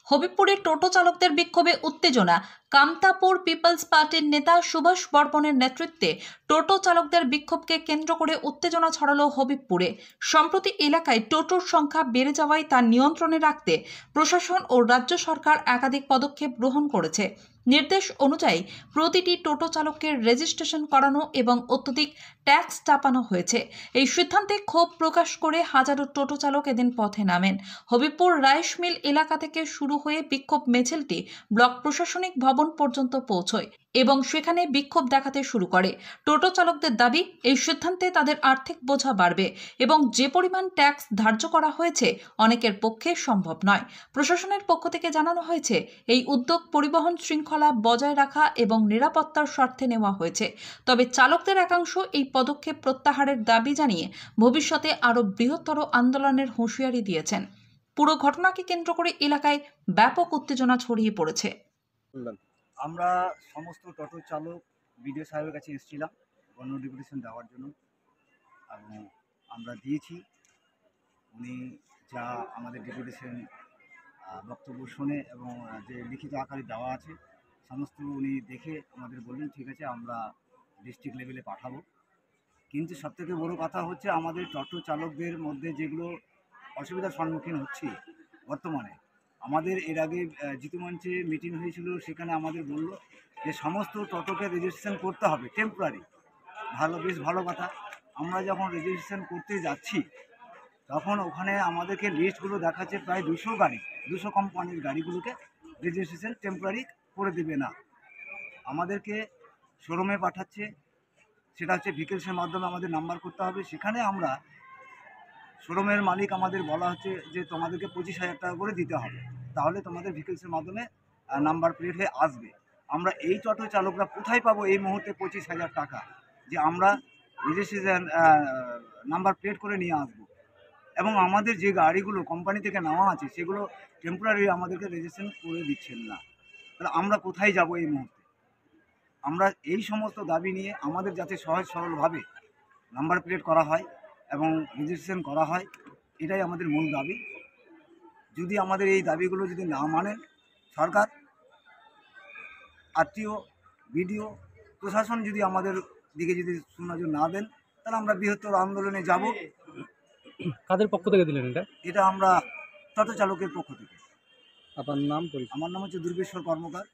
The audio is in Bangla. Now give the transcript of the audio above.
হবিবপুরে টোটো চালকদের বিক্ষোভে উত্তেজনা। কামতাপুর পিপলস পার্টির নেতা সুভাষ বর্মনের নেতৃত্বে টোটো চালকদের বিক্ষোভকে কেন্দ্র করে উত্তেজনা ছড়ালো হবিবপুরে। সম্প্রতি এলাকায় টোটোর সংখ্যা বেড়ে যাওয়ায় তা নিয়ন্ত্রণে রাখতে প্রশাসন ও রাজ্য সরকার একাধিক পদক্ষেপ গ্রহণ করেছে। নির্দেশ অনুযায়ী প্রতিটি টোটো চালককে রেজিস্ট্রেশন করানো এবং অত্যধিক ট্যাক্স চাপানো হয়েছে। এই সিদ্ধান্তে ক্ষোভ প্রকাশ করে হাজারো টোটো চালক এদিন পথে নামেন। হবিবপুর রাইস মিল এলাকা থেকে শুরু হয়ে বিক্ষোভ মিছিলটি ব্লক প্রশাসনিক ভবন পর্যন্ত পৌঁছয় এবং সেখানে বিক্ষোভ দেখাতে শুরু করে। টোটো চালকদের দাবি, এই সিদ্ধান্তে তাদের আর্থিক বোঝা বাড়বে এবং যে পরিমাণ ট্যাক্স ধার্য করা হয়েছে অনেকের পক্ষে সম্ভব নয়। প্রশাসনের পক্ষ থেকে জানানো হয়েছে, এই উদ্যোগ পরিবহন শৃঙ্খলা বজায় রাখা এবং নিরাপত্তার স্বার্থে নেওয়া হয়েছে। তবে চালকদের একাংশ এই পদক্ষেপ প্রত্যাহারের দাবি জানিয়ে ভবিষ্যতে আরও বৃহত্তর আন্দোলনের হুঁশিয়ারি দিয়েছেন। পুরো ঘটনাকে কেন্দ্র করে এলাকায় ব্যাপক উত্তেজনা ছড়িয়ে পড়েছে। আমরা সমস্ত টোটো চালক বিডিও সাহেবের কাছে এসেছিলাম গণ ডেপুটেশন দেওয়ার জন্য, এবং আমরা দিয়েছি। উনি যা আমাদের ডেপুটেশন বক্তব্য শুনে এবং যে লিখিত আকারে দেওয়া আছে সমস্ত উনি দেখে আমাদের বললেন ঠিক আছে আমরা ডিস্ট্রিক্ট লেভেলে পাঠাবো। কিন্তু সবথেকে বড় কথা হচ্ছে আমাদের টোটো চালকদের মধ্যে যেগুলো অসুবিধার সম্মুখীন হচ্ছি বর্তমানে, আমাদের এর আগে জিতু মঞ্চে মিটিং হয়েছিল, সেখানে আমাদের বলল যে সমস্ত টোটোকে রেজিস্ট্রেশন করতে হবে টেম্পোরারি। বেশ ভালো কথা। আমরা যখন রেজিস্ট্রেশন করতে যাচ্ছি তখন ওখানে আমাদেরকে লিস্টগুলো দেখাচ্ছে প্রায় 200 গাড়ি, 200 কোম্পানির গাড়িগুলোকে রেজিস্ট্রেশন টেম্পোরারি করে দেবে না, আমাদেরকে শোরুমে পাঠাচ্ছে। সেটা হচ্ছে ভিকেলসের মাধ্যমে আমাদের নাম্বার করতে হবে। সেখানে আমরা শোরুমের মালিক আমাদের বলা হচ্ছে যে তোমাদেরকে 25,000 টাকা করে দিতে হবে, তাহলে তোমাদের ভিকেলসের মাধ্যমে নাম্বার প্লেট হয়ে আসবে। আমরা এই টোটো চালকরা কোথায় পাবো এই মুহূর্তে 25,000 টাকা যে আমরা রেজিস্ট্রেশন নাম্বার প্লেট করে নিয়ে আসবো? এবং আমাদের যে গাড়িগুলো কোম্পানি থেকে নেওয়া আছে সেগুলো টেম্পোরারি আমাদেরকে রেজিস্ট্রেশন করে দিচ্ছেন না। তাহলে আমরা কোথায় যাব এই মুহূর্তে? আমরা এই সমস্ত দাবি নিয়ে আমাদের যাতে সহজ সরলভাবে নাম্বার প্লেট করা হয় এবং রেজিস্ট্রেশন করা হয়, এটাই আমাদের মূল দাবি। যদি আমাদের এই দাবিগুলো যদি না মানেন সরকার, আত্মীয়, বিডিও, প্রশাসন যদি আমাদের দিকে যদি সুনজর না দেন, তাহলে আমরা বৃহত্তর আন্দোলনে যাব। কাদের পক্ষ থেকে দিলেন এটা? এটা আমরা টোটো চালকের পক্ষ থেকে। আপনার নাম? আমার নাম হচ্ছে দুর্গেশ্বর কর্মকার,